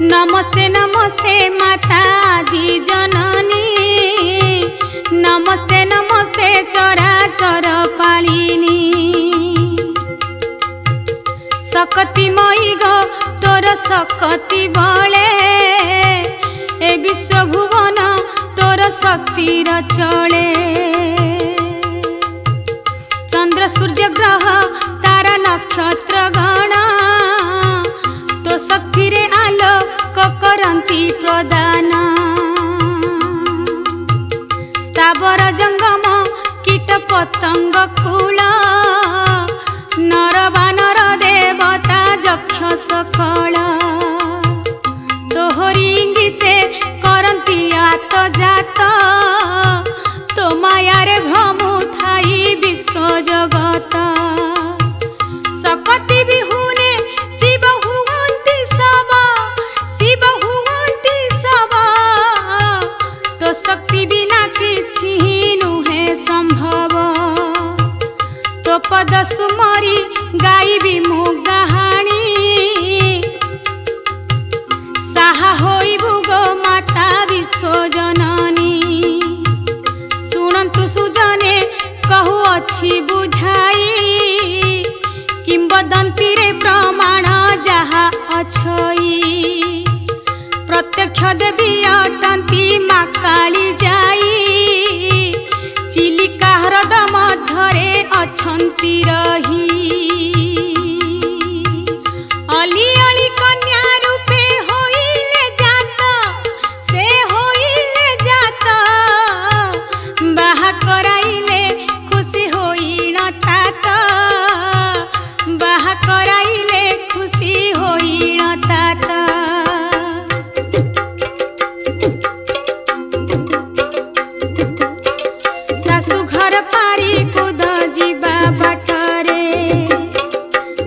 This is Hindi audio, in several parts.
नमस्ते नमस्ते माता आदि जननी, नमस्ते नमस्ते चराचर पालिनी। सकती मई गो तोर सकती बले, ए विश्व भुवन तोर शक्तिर चले। चंद्र सूर्य ग्रह तारा नक्षत्र गण, तो शक्ति रे आलोक करंती प्रदान। स्थावर जंगम कीट पतंग कूल, नर बानर देवता यक्ष सकल। तोहरी इंगिते करंती आत जात, तो मायारे भ्रमु थाई विश्व जगत। सकती बिहुने शिव हुवंती सब, शिव हुवंती सब, तो शक्ति बिना किछि नुहे संभव। तो पद सुमरी गाइबी मु गाहाणी, साहा होइबु गो माता विश्व जननी। शुणन्तु सुजने कहु अछि बुझाई, किंबदंती रे प्रमाण जहा अछई। प्रत्यक्ष देवी अटंती मा काली जाई, चिलिका ह्रद मध्यरे अछंती रही। अली अली कन्या रूपे होइले जात, से होइले जात, बाहा कराइले खुशी होई न तात, बाहा कराइले खुशी होई न तात। सासु घर पारी कूद जीवा बाटरे,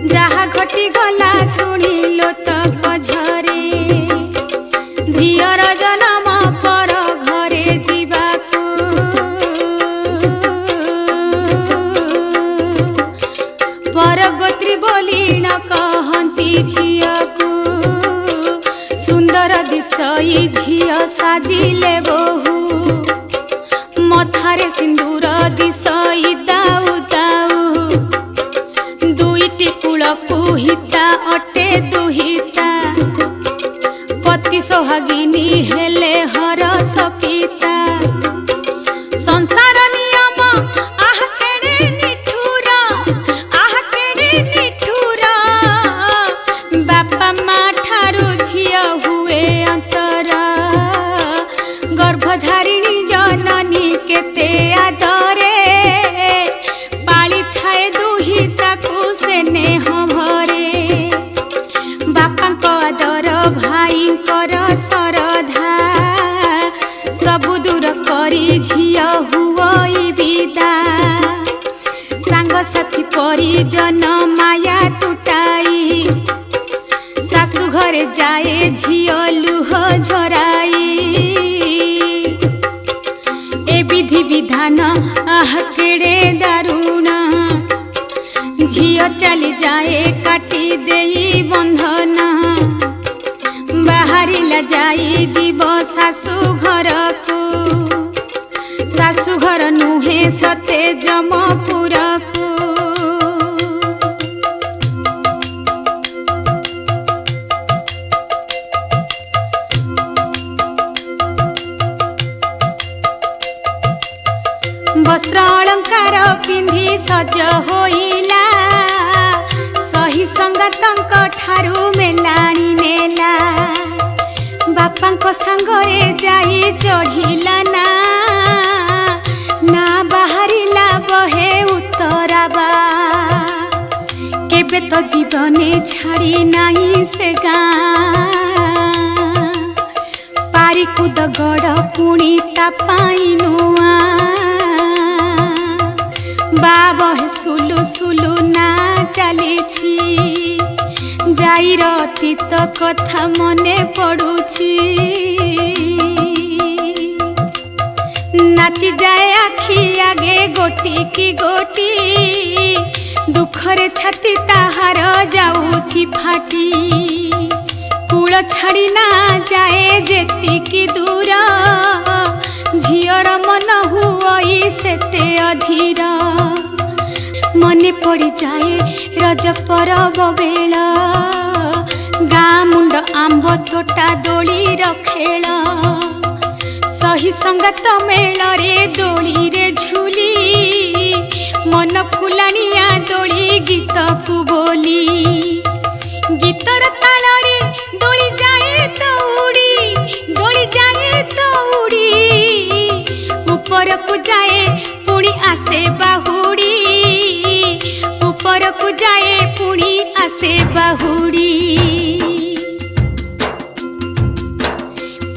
जहा घटी गला शुणिलो तो कझरे। झियर जनम पर घरे जीवाकू, परगोत्री बोली न कहती झियकू। सुंदर दिसई झिय साजिले बहु, मथारे सिंदूर दिसई दाऊ दाऊ। दुईटी कूलकू हिता अटे दुहिता, पति सोहागिनी हेले हरस पिता। संसार नियम आह केड़े निठुर, आह केड़े निठुर, बापा माँ ठारू झिय हुए अंतर। गर्भधारिणी जननी केते आदरे, पाली थाए दुहिताकू से नेह भरे। बापांक आदर भाईंकर सरधा, सबु दूर करी झिय हुई विदा। सांग साथी परिजन माया टुटाई, सासु घरे जाए झिय लुह झराई। ए विधि विधान आह केड़े दारुण, झिय चली जाए काटी देई बंधन। बाहरिला जाई जीव सासु घरकू, सासु घर नुहे सते जमपुरकू। वस्त्र अलंकार पिंधि सज होइला, सही संगातंक ठारू मेलाणी नेला। बापांक सांगरे जाई चढ़िला ना, ना बाहरिला बहे उत्तराबा। केबे तो जीवने छाड़ी नाई से गाँ, पारी कूद गड़ पुणी ता पाई नुआ। बाबहे सुलु सुलु ना चलीछि, जाइर अतीत कथा मने पड़ुछि। नाची जाए आखि आगे गोटी की गोटी, दुखरे छाती ताहार जाऊछि फाटी। कूल छाड़ी ना जाए जेतिकी दूर झीर मन हुई सेते अधीर मने पड़ी जाए रज परब बेला गाँ मुंड आंब तोटा दोली खेल सही संगत मेल रे दोली रे झूली मन फुलानिया दोली गीत को बोली गीतर ताल रे दोली जाए तो उड़ी ऊपर को जाए पुणी आसे बाहुड़ी ऊपर को जाए पुणी आसे बाहुड़ी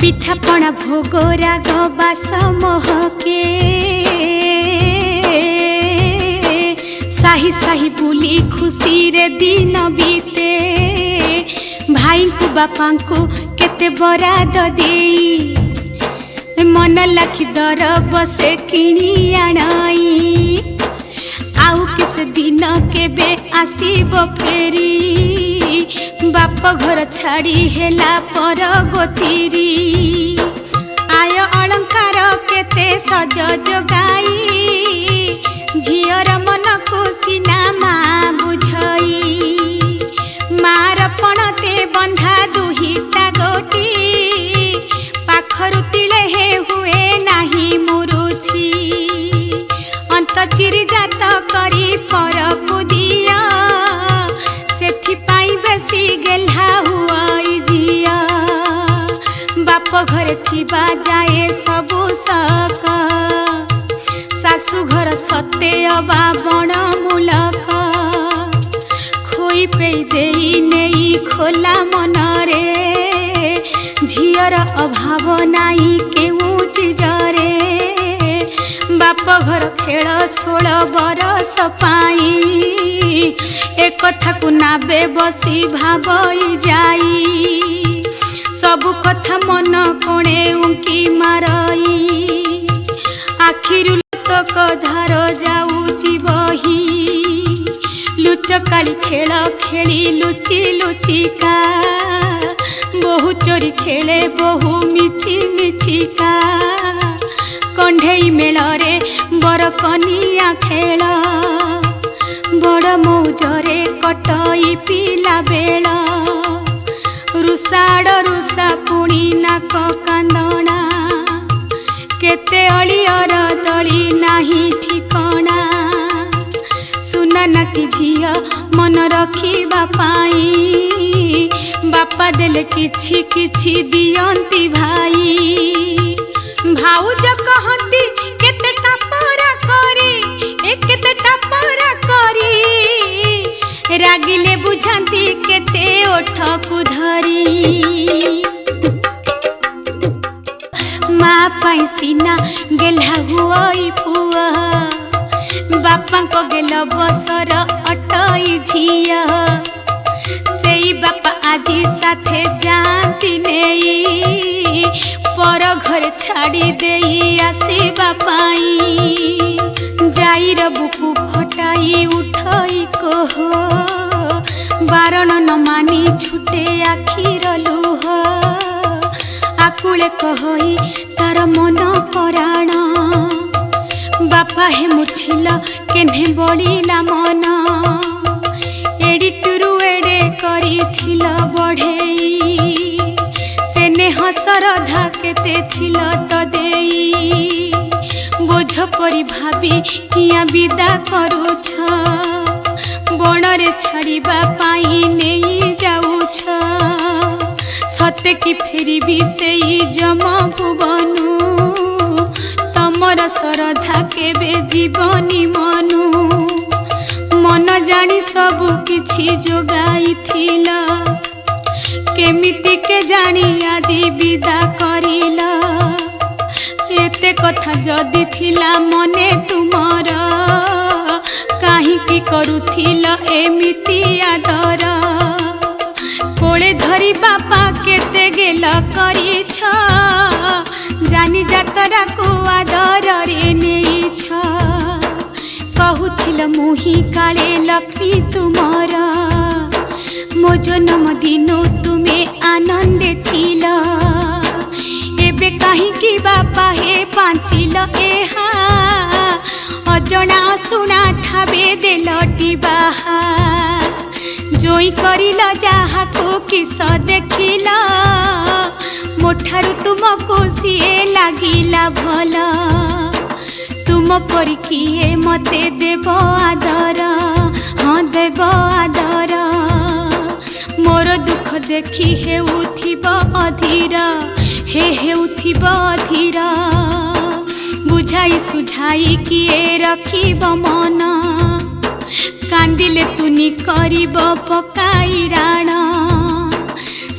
पिठापणा भोग राग बास महके साही साही बुली खुशी रे दिन बीते भाई को बापा को केते बराद देई मन लाखी दर बसे किणी आणाई आउ किस दिन केबे आसीब फेरी बाप घर छाड़ी हेला पर गोतीरी आय अलंकार केते सज जोगाई झीर मन को सीना माँ बुझई मार पणते बंधा दुहिता गोटी पाखरु तिले हे हुए नाही मुरुछि अंत चिरी जात करी पर को दिया सेथि पाई बेसी गेल्हा हुई जिया बाप घर थिबा जाए सबु सक सासु घर सते अबा बण मूलक खोई पे देई नेई खोला मन रे झीर अभाव नाई केउ चीजरे बाप घर खेल 16 बरस पाई एक कथा को नाबे बसी भाबई जाई सबु कथा मन कोणे उंकी मारई आखिरु तक धार जाऊची बही लुचकाली खेल खेली लुचि लुचिका बहु चोरी खेले बहु मिछि मिछिका कंढेई मेल रे बर कनिया खेल बड़ मौजरे कटई पिला बेल रुषाड़ रुषा पुणी नाक कांदणा केते अलियर दली नाही ठिकणा सुना नाकी झिया मन रखिबा पाई बापा देले किछि किछि दियंती भाई भाउज कहती केते टापरा करी रागिले बुझांती केते ओठ को धरी माँ पाई सीना गेल्हा हुई पुआ बापा को गेल बसर अटई झिया सेई बापा आजी साथे जाती नेई पर घर छाड़ी देई आसीबा पाई जाईर बुकु फटाई उठई कह बारण न मानी छुटे आखिर लुह आकुले कहई तार मन पराण बापा हे मुछिल केन्हे बलिला मन एडिटुरु एडे करिथिल बढ़ेई सेने हसरधा केते थिल तो देई बोझ परी भाबी किया विदा करूछ बणरे छाड़िबा पाई नेई जाऊछ सते कि फेरिबी सेई जम भुवनु तमर सरधा केबे जीवनी मनु मन जानी सबु किछि जोगाइथिल केमिति के जानी आजी विदा करिल एते कथा जदि थिला मने तुमर काहीकि करुथिल एमिति आदर कोले धरी बापा केते गेल करिछ जानी जातरा को आदर रे नेइछ कहूथिल मुही काले लक्ष्मी तुमर मो जन्मदिन तुमे आनंदे थिल एबे कहीं बापा हे पांचिल एहा अजणा सुना ठाबे देलटी बाहा जोई करिल जहा को किस देखिल मोठारु तुमको सीए लागिला भल तुम परी किए मते देव आदर हाँ देव आदर मोर दुख देखी हेउथिब अधीर हेउथिब अधीर बुझाई सुझाई किए रखिब मन कांदिले तुनी करिब पकाई राण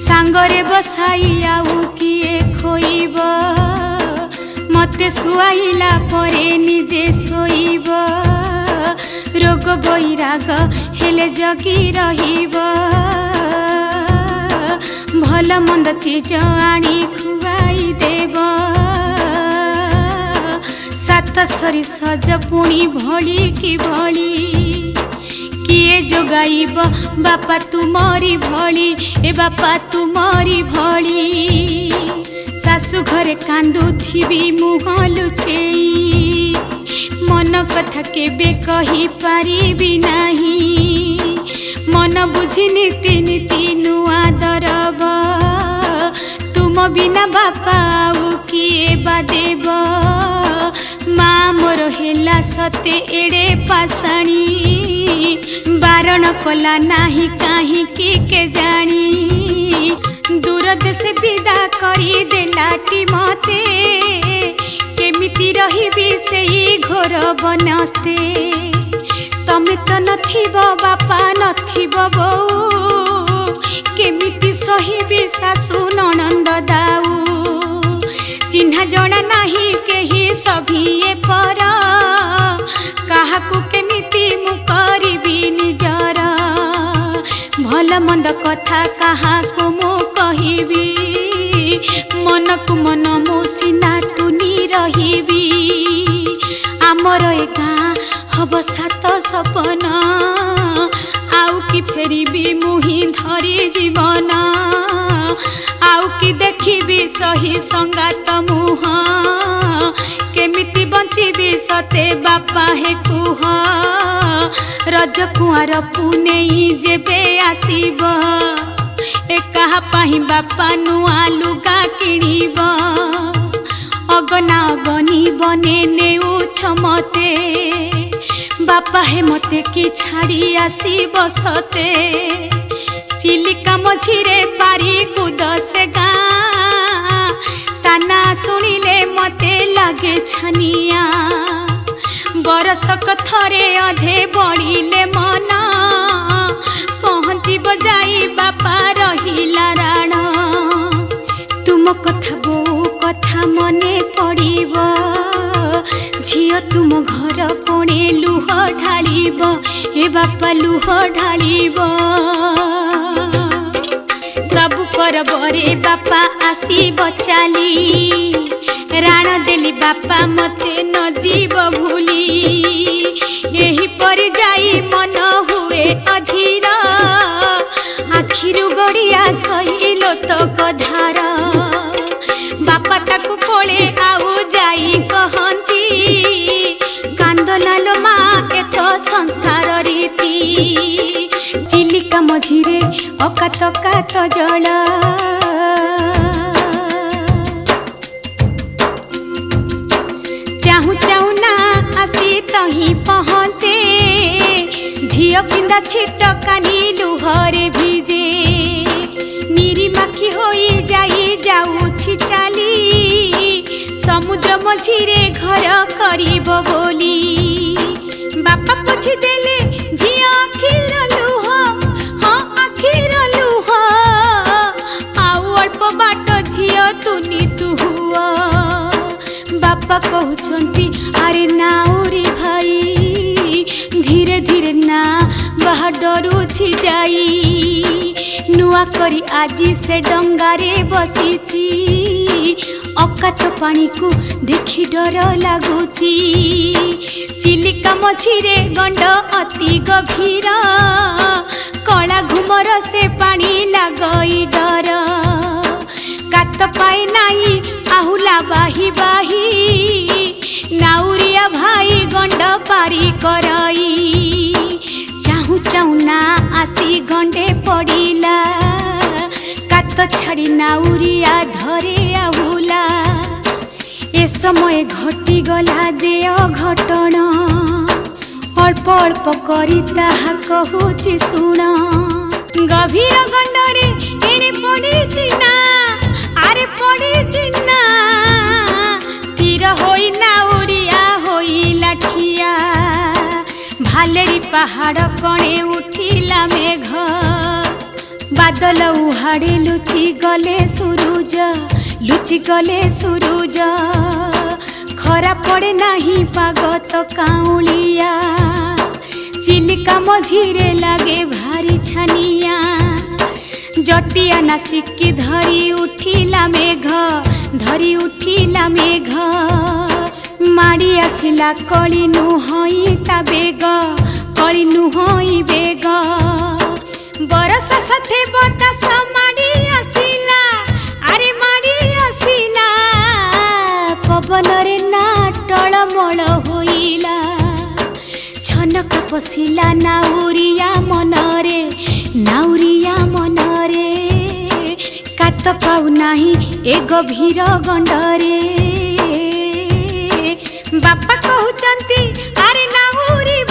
सांगरे बसाई आउ किए खोइब मते सुआइला परे निजे सोइब रोग बैराग हेले जगी रहिब भल मंद चीज आनी खुआई देव सात सरी सज पुणी भली कि भली किए जोगाइब बापा तुमरी भली ए बापा तुमरी भली सासु घरे कांदुथिबी मुह लुचेई मन कथा केबे कही पारिबी नाही मन बुझी नीति नीति नुआ दरब तुम बिना बापा आउ किए बा देव माँ मोर हेला सते एड़े पासाणी बारण कला नाही काहे के जानी दूर देश विदा करी देलाटी मते केमिति रहिबी सेई घोर बनस्ते तमे तो नथिब बापा नथिब बौ केमिति सहिबी सासु ननंद दाऊ चिन्हा जना नाही केही सभिए पर काहाकू केमिति मु करिबी निजर भल मंद कथा काहाकू मु कहिबी मन को मन मु सिना तुनी रहिबी आमर ए गाँ हब सात सपन आउ कि फेरिबी मुही धरी जीवन आउ कि देखिबी सही संगात मुह केमिति बंचिबी सते बापा हे कुह रज कुआर पुनेई जेबे आसीब ए कहा पाही बापा नुआ लुगा किणीब अगना अगनी बने नेउछ मते बापा हे मते कि छाड़ी आसी बसते चिलिका मझिरे पारी कूद से गाँ ताना शुणिले मते लागे छनिया बरसक थरे अधे बढ़िले मन पहुँचब जाई बापा रहिला राण तुम कथा बो कथा मने पड़िब झियो तुम घर पणे लुह ढालिब हे बापा लुह ढालिब सबु परबरे बापा आसीब चाली राण देली बापा मते न जीव भूली एही पर जाई मन हुए अधीर आखिरु गड़िया सहिलो तो कधार बापा ताकू कोले आउ जाई कहंती कांदनालो माँ एत संसार रीति चिलिका मझिरे अकात कात जल चाहू चाहू ना आसी तही पहुँचे झियो किंदा छिटकानी लुहरे भिजे निरीमाखी होई जाई जाऊछि चाली समुद्र मझिरे घर करिब बोली बापा पोछि देले झियो आखिर लुह हाँ आखिर लुह आउ अल्प बाट झियो तुनी तुहुआ बापा कहउछंती अरे नाउरी भाई धीरे धीरे ना बाहा डरुछि जाई नुआ करी आजी से डंगारे बसीची अकात पानी को देखी डर लगुची चिलिका मझिरे गंड अति गभीर कला घुमर से पानी लगई डर कात पाए नाही आहुला बाही बाही नाउरिया भाई गंड पारी करई चाहू चाहू ना आसी गंडे पड़िला कात छाड़ी नाउरिया धरे आहुला ए समय घटी गला जे अघटन अल्प अल्प करी ताहा कहूची सुण गभीर गंडरे एणे पड़ी ना आरे पड़ी ना तीर होई नाउरिया होई लाठिया भालेरी पहाड़ कणे उठिला मेघ बादल उहाड़े लुचि गले सूरज खरा पड़े नाही पाग तो काउलिया चिलिका मझिरे लागे भारी छानिया जटिया नासिकी धरी उठिला मेघ माड़ी आसिला कली नुहई ता बेग कली नुहई बेग बरसा साथे बतास माड़ी आसिला अरे माड़ी आसिला पवन रे ना टळमळ होइला छनक पसिला नाउरिया मनरे कात पाउ नाही ए गभीर गंडरे बापा कहउचंती अरे नाउरी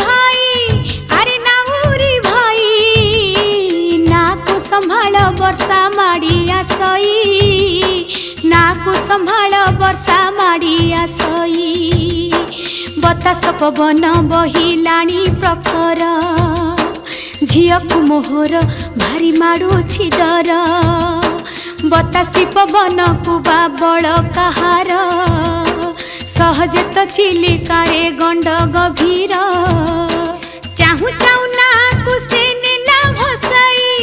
भाई ना को संभाळ वर्षा माड़ी आसई ना को संभाळ वर्षा माड़ी आसई बतास पवन बहिलाणी प्रखर झिया को मोहर भारी माड़ुछि डर बतासी पवन को बाबल कहार सहजे तो चिलिकारे गंड गभीर चाहू चाहू ना को से नेला भसाई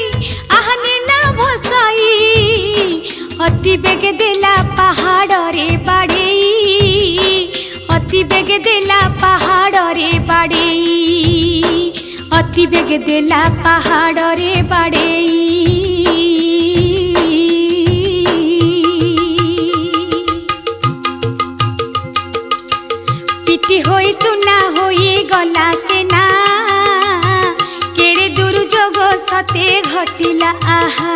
अति बेगे देला पहाड़ रे बाड़ेई अति बेगे देला पहाड़ रे बाड़ेई अति बेगे देला पहाड़ रे बाड़ेई पिटी होई चुना होई गला सेना केड़े दुर्जोग सते घटिला आहा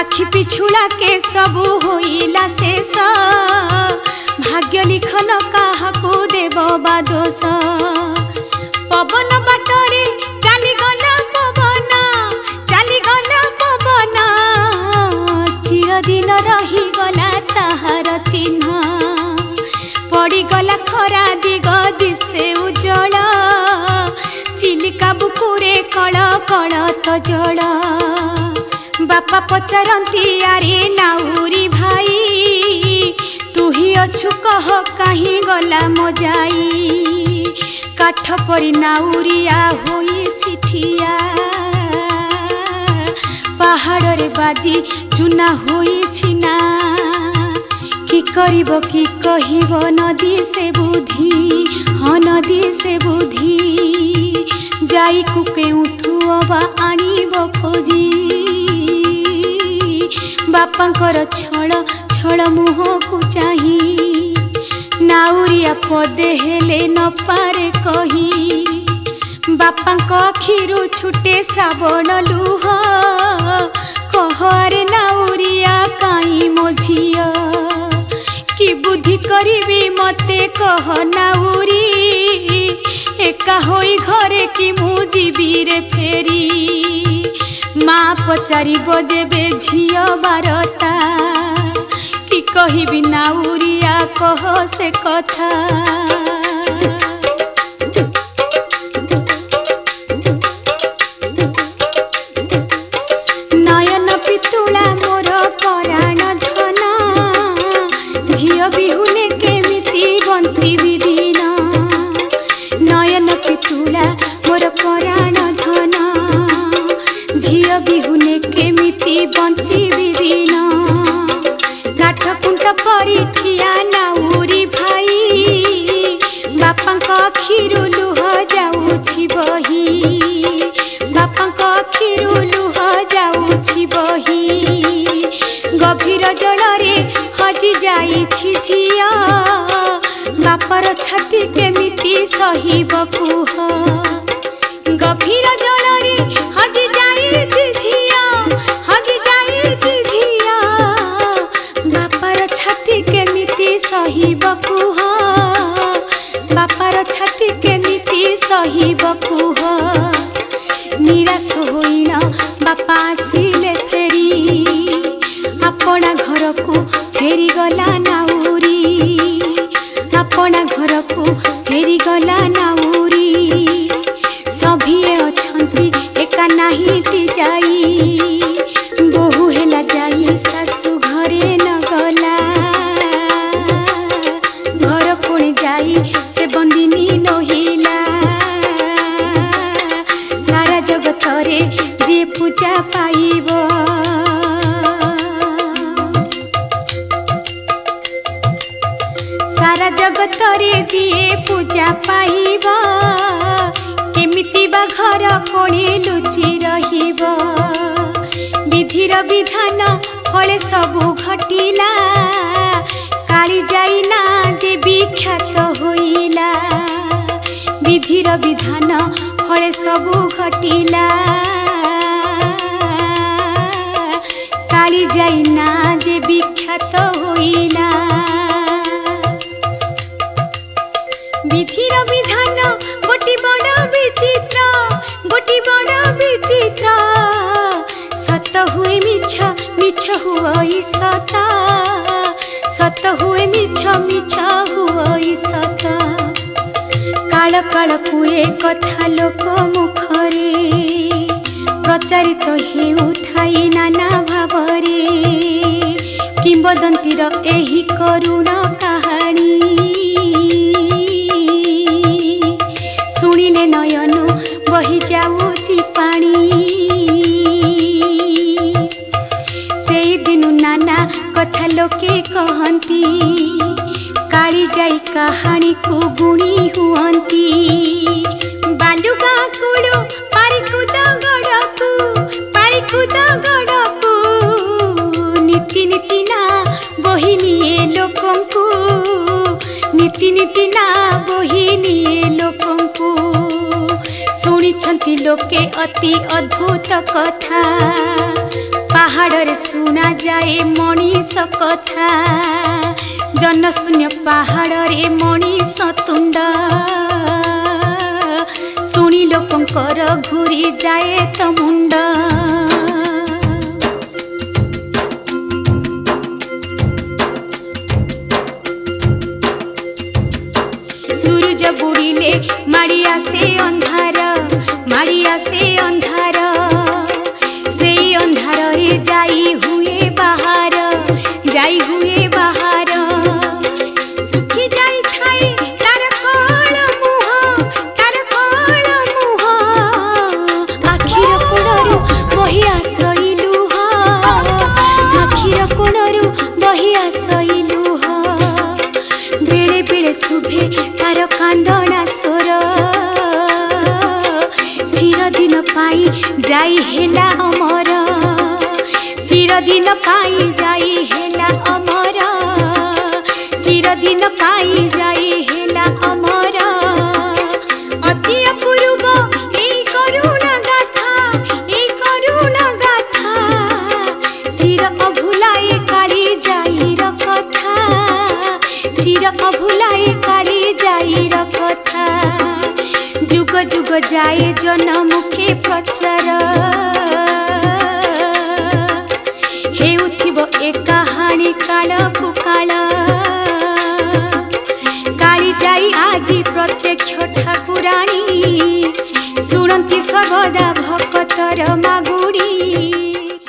आखि पिछुला के सबू होइला शेष भाग्य लिखन काहाकू देव बा दोष पवन बाटरे चाली गला पवन चिरदिन रही गला ताहार चिन्ह पड़ी गला खरा दिग दिसे उज्जल चिलिका बुकुरे कळ कळ तो जल बापा पचारती आरे नाउरी भाई तू ही अछु कह कहीं गला मो जाई काठ परी नाउरिया होई चिठिया पहाड़ रे बाजी चुना होई छिना कि करिब कि कहिब नदी से बुद्धि हाँ नदी से बुद्धि जाई कुके उठुअबा आनिब खोजी बापांकर छळ मुह को चाही नाउरिया पदे हेले न पारे कही बापांक अखिरु छुटे श्रावण लुह कहरे नाउरिया काई मो झिया कि बुद्धि करिबी मते कह नाउरी एका होई घरे कि मु जीवी रे फेरी माँ पचारिब जेबे झिया बारता कि कहिबी नाउरिया कह से कथा नयन पितुला मोर पराण धन झिया बिहुने केमिति बंचिबी दिन नयन पितुला मोर पराण धन झिया बिहुने केमिति बंचिबी दिन काठ परी ठिया नाउरी भाई बापाଙ୍କ अखिरु लुह जाउछि बही बापाଙ୍କ अखिरु लुह जाउछि बही गभीर जलरे हजि जाइछि झिया बापर छाती केमिति सहिब कुह गभीर जलरे हजि जाइछि झिया हजि जाइछि झिया बापर छाती केमिति सहिब कुह बापर छाती केमिति सहिब कुह निराश होइना बापा आसिले फेरी अपना घर को फेरी गला नाउरी अपना घर को फेरी गला नाउरी सभिए अछंती एका नाहीटी जाई बहु हेला जाई सासु घरे न गला घर कोणे जाई से बंदिनी नहिला सारा जगतरे जे पूजा पाइब सारा जगतरे जे पूजा पाइब केमिति बा घर कोणे लुचि रहिब विधिर विधान फले सबु घटिला काली जाइना जे विख्यात होइला विधिर विधान फले सबु घटिला काली जाइना जे विख्यात होइला विधिर विधान गोटी बड़ विचित्र सत हुए मिछ मिछ हुई सत सत हुए मिछ मिछ हुई सत काल काल कुए कथा लोक मुखरे प्रचारित हेउथाई नाना भावरे किंबदंतीर एही करुण कहानी शुणिले नयनु बही जाऊची पानी से दिनु नाना कथा लोके कहंती काली जाई कहानी को गुणी हुअंती बालुगा कुलु पारिकुद गड़कू नीति नीति ना बही निये लोकंकु नीति नीति ना बही निये लोकंकु शुणिछंती लोके अति अद्भुत कथा पहाड़ सुना जाए मनीष कथा जनशून्य पहाड़ मनीष तुंड शुणी लोकंकर घूरी जाए तो मुंड सूरज बुड़िले माड़ी आसे अंधार माड़ी आसे अंधार से अंधार रे जाई हुए बाहर जाई हुए बाहर सुखी जाई थाई तार कळ मुह आखिर कोणरू बही आसइलु आखिर कोणरू बही आसइलु बेले बेले शुभे तार कांदना स्वर चिरदिन पाई जाई हेला अमर चिरदिन पाई जाई हेला अमर चिरदिन पाई जाई हेला अमर अति अपूर्व एई करुणा गाथा चिर अभुलाई काली जाई र कथा चिर अभुलाई काली जाई र कथा जुग जुग जाए जनमुखे प्रचार हेउथिब ए कहानी काल कुकाल काली जाई आजी प्रत्यक्ष ठाकुराणी शुणंती सर्वदा